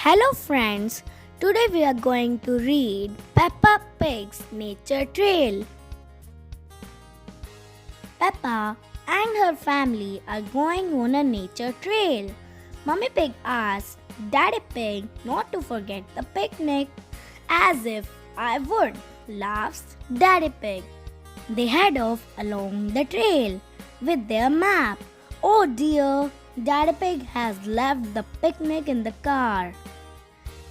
Hello friends, today we are going to read Peppa Pig's Nature Trail. Peppa and her family are going on a nature trail. Mummy Pig asks Daddy Pig not to forget the picnic. As if I would, laughs Daddy Pig. They head off along the trail with their map. Oh dear, Daddy Pig has left the picnic in the car.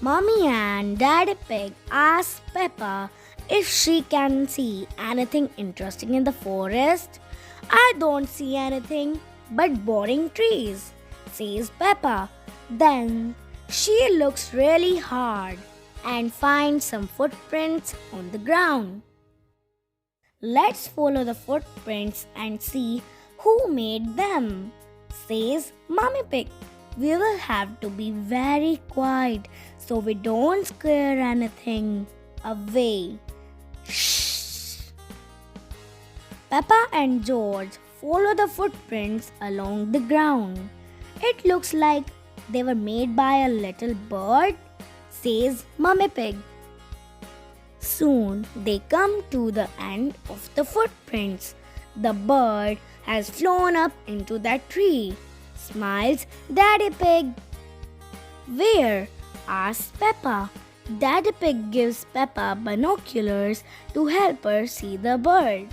Mommy and Daddy Pig ask Peppa if she can see anything interesting in the forest. I don't see anything but boring trees, says Peppa. Then she looks really hard and finds some footprints on the ground. Let's follow the footprints and see who made them, says Mommy Pig. We will have to be very quiet so we don't scare anything away. Shh. Peppa and George follow the footprints along the ground. It looks like they were made by a little bird, says Mummy Pig. Soon they come to the end of the footprints. The bird has flown up into that tree, smiles Daddy Pig. Where? Asks Peppa. Daddy Pig gives Peppa binoculars to help her see the bird.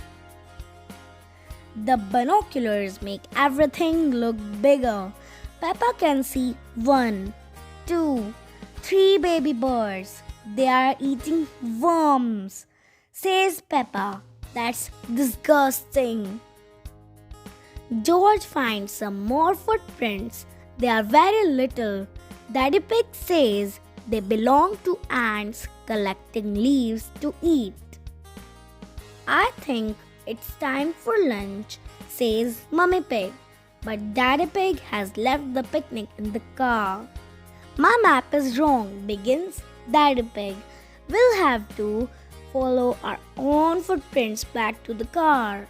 The binoculars make everything look bigger. Peppa can see 1, 2, 3 baby birds. They are eating worms, says Peppa. That's disgusting. George finds some more footprints. They are very little. Daddy Pig says they belong to ants collecting leaves to eat. I think it's time for lunch, says Mummy Pig. But Daddy Pig has left the picnic in the car. My map is wrong, begins Daddy Pig. We'll have to follow our own footprints back to the car.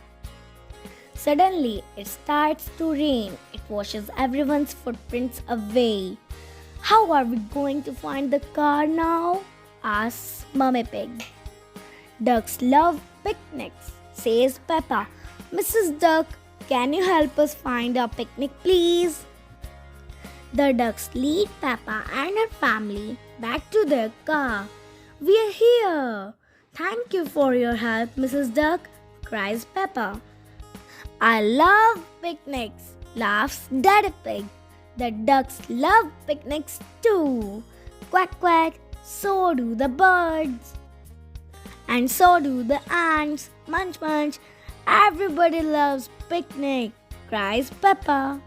Suddenly, it starts to rain. It washes everyone's footprints away. How are we going to find the car now? Asks Mummy Pig. Ducks love picnics, says Peppa. Mrs. Duck, can you help us find our picnic, please? The ducks lead Peppa and her family back to their car. We are here. Thank you for your help, Mrs. Duck, cries Peppa. I love picnics, laughs Daddy Pig. The ducks love picnics too. Quack quack, so do the birds. And so do the ants. Munch munch, everybody loves picnic, cries Peppa.